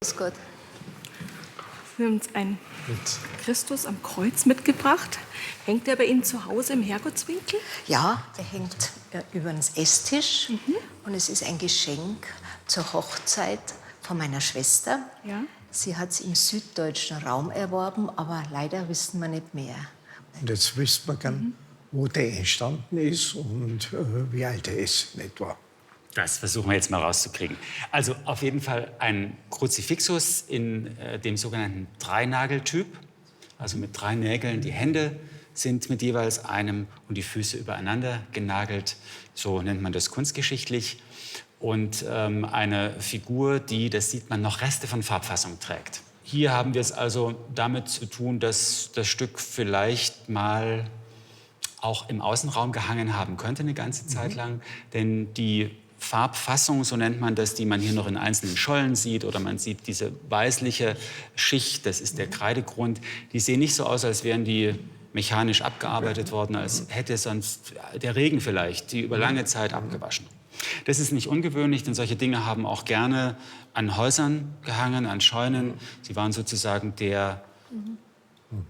Grüß Gott. Sie haben uns einen Christus am Kreuz mitgebracht. Hängt der bei Ihnen zu Hause im Herrgottswinkel? Ja, der hängt über den Esstisch und es ist ein Geschenk zur Hochzeit von meiner Schwester. Ja. Sie hat es im süddeutschen Raum erworben, aber leider wissen wir nicht mehr. Und jetzt wüssten wir gern, wo der entstanden ist und wie alt er ist, in etwa. Das versuchen wir jetzt mal rauszukriegen. Also auf jeden Fall ein Kruzifixus in dem sogenannten Dreinageltyp, also mit 3 Nägeln. Die Hände sind mit jeweils einem und die Füße übereinander genagelt. So nennt man das kunstgeschichtlich. Und eine Figur, die, das sieht man, noch Reste von Farbfassung trägt. Hier haben wir es also damit zu tun, dass das Stück vielleicht mal auch im Außenraum gehangen haben könnte, eine ganze Zeit lang. Denn die Farbfassung, so nennt man das, die man hier noch in einzelnen Schollen sieht, oder man sieht diese weißliche Schicht, das ist der Kreidegrund, die sehen nicht so aus, als wären die mechanisch abgearbeitet worden, als hätte sonst der Regen vielleicht die über lange Zeit abgewaschen. Das ist nicht ungewöhnlich, denn solche Dinge haben auch gerne an Häusern gehangen, an Scheunen. Sie waren sozusagen der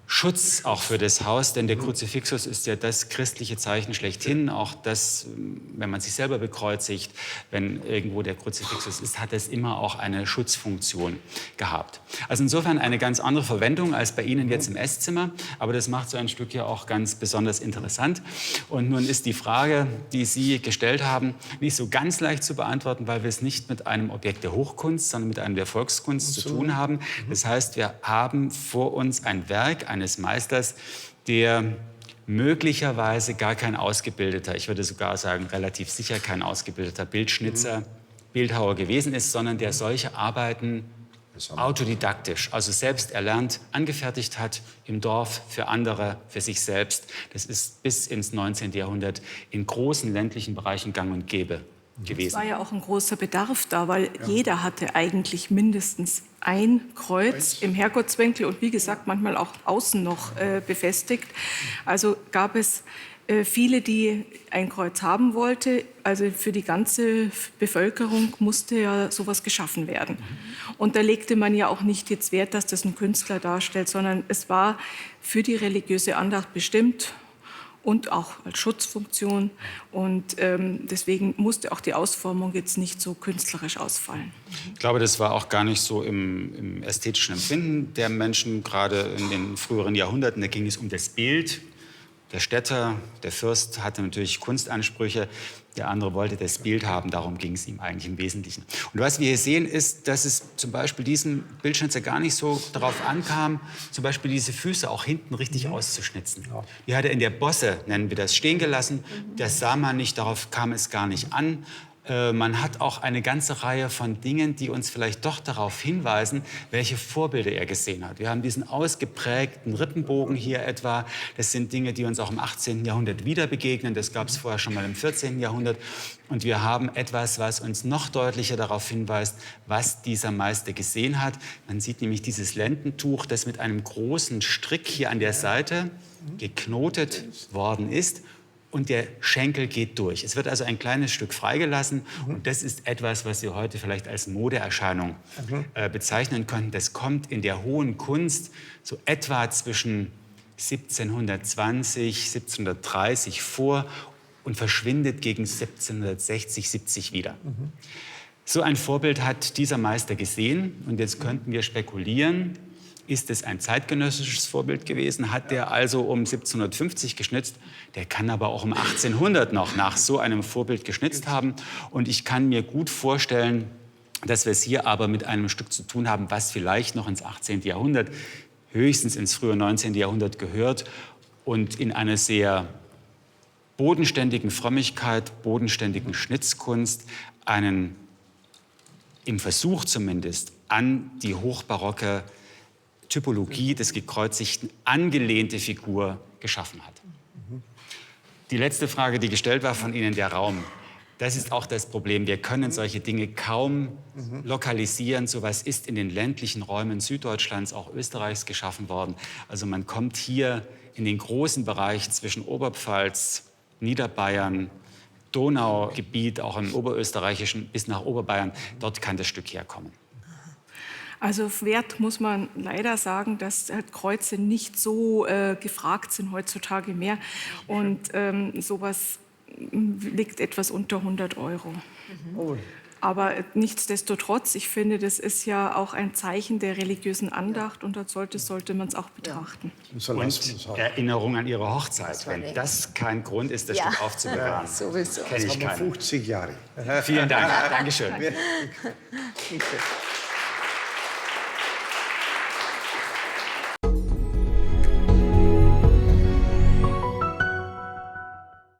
Schutz auch für das Haus, denn der Kruzifixus ist ja das christliche Zeichen schlechthin. Auch das, wenn man sich selber bekreuzigt, wenn irgendwo der Kruzifixus ist, hat es immer auch eine Schutzfunktion gehabt. Also insofern eine ganz andere Verwendung als bei Ihnen jetzt im Esszimmer, aber das macht so ein Stück ja auch ganz besonders interessant. Und nun ist die Frage, die Sie gestellt haben, nicht so ganz leicht zu beantworten, weil wir es nicht mit einem Objekt der Hochkunst, sondern mit einem der Volkskunst zu tun haben. Das heißt, wir haben vor uns ein Werk eines Meisters, der möglicherweise gar kein ausgebildeter, ich würde sogar sagen relativ sicher kein ausgebildeter Bildschnitzer, Bildhauer gewesen ist, sondern der solche Arbeiten autodidaktisch, also selbst erlernt, angefertigt hat im Dorf für andere, für sich selbst. Das ist bis ins 19. Jahrhundert in großen ländlichen Bereichen gang und gäbe gewesen. Es war ja auch ein großer Bedarf da, weil jeder hatte eigentlich mindestens ein Kreuz im Herrgottswinkel und wie gesagt manchmal auch außen noch befestigt. Also gab es viele, die ein Kreuz haben wollten. Also für die ganze Bevölkerung musste ja sowas geschaffen werden. Und da legte man ja auch nicht jetzt Wert, dass das ein Künstler darstellt, sondern es war für die religiöse Andacht bestimmt und auch als Schutzfunktion. Und deswegen musste auch die Ausformung jetzt nicht so künstlerisch ausfallen. Ich glaube, das war auch gar nicht so im ästhetischen Empfinden der Menschen, gerade in den früheren Jahrhunderten. Da ging es um das Bild. Der Städter, der Fürst hatte natürlich Kunstansprüche, der andere wollte das Bild haben, darum ging es ihm eigentlich im Wesentlichen. Und was wir hier sehen, ist, dass es zum Beispiel diesem Bildschnitzer gar nicht so darauf ankam, zum Beispiel diese Füße auch hinten richtig auszuschnitzen. Die hat er in der Bosse, nennen wir das, stehen gelassen. Das sah man nicht, darauf kam es gar nicht an. Man hat auch eine ganze Reihe von Dingen, die uns vielleicht doch darauf hinweisen, welche Vorbilder er gesehen hat. Wir haben diesen ausgeprägten Rippenbogen hier etwa. Das sind Dinge, die uns auch im 18. Jahrhundert wieder begegnen. Das gab es vorher schon mal im 14. Jahrhundert. Und wir haben etwas, was uns noch deutlicher darauf hinweist, was dieser Meister gesehen hat. Man sieht nämlich dieses Lendentuch, das mit einem großen Strick hier an der Seite geknotet worden ist. Und der Schenkel geht durch. Es wird also ein kleines Stück freigelassen. Und das ist etwas, was Sie heute vielleicht als Modeerscheinung bezeichnen könnten. Das kommt in der hohen Kunst so etwa zwischen 1720, 1730 vor und verschwindet gegen 1760, 70 wieder. So ein Vorbild hat dieser Meister gesehen. Und jetzt könnten wir spekulieren, ist es ein zeitgenössisches Vorbild gewesen? Hat der also um 1750 geschnitzt? Der kann aber auch um 1800 noch nach so einem Vorbild geschnitzt haben. Und ich kann mir gut vorstellen, dass wir es hier aber mit einem Stück zu tun haben, was vielleicht noch ins 18. Jahrhundert, höchstens ins frühe 19. Jahrhundert gehört und in einer sehr bodenständigen Frömmigkeit, bodenständigen Schnitzkunst einen, im Versuch zumindest, an die hochbarocke Typologie des Gekreuzigten angelehnte Figur geschaffen hat. Die letzte Frage, die gestellt war von Ihnen, der Raum. Das ist auch das Problem. Wir können solche Dinge kaum lokalisieren. So etwas ist in den ländlichen Räumen Süddeutschlands, auch Österreichs, geschaffen worden. Also man kommt hier in den großen Bereich zwischen Oberpfalz, Niederbayern, Donaugebiet, auch im Oberösterreichischen bis nach Oberbayern. Dort kann das Stück herkommen. Also Wert muss man leider sagen, dass halt Kreuze nicht so gefragt sind heutzutage mehr. Und sowas liegt etwas unter 100 €. Oh, Aber nichtsdestotrotz, ich finde, das ist ja auch ein Zeichen der religiösen Andacht und als sollte man es auch betrachten. so lassen wir es Und auch. Erinnerung an Ihre Hochzeit. Wenn das kein Grund ist, das Stück aufzubewahren, sowieso. kenne ich Aber keinen. 50 Jahre. Vielen Dank. Dankeschön. Bitte.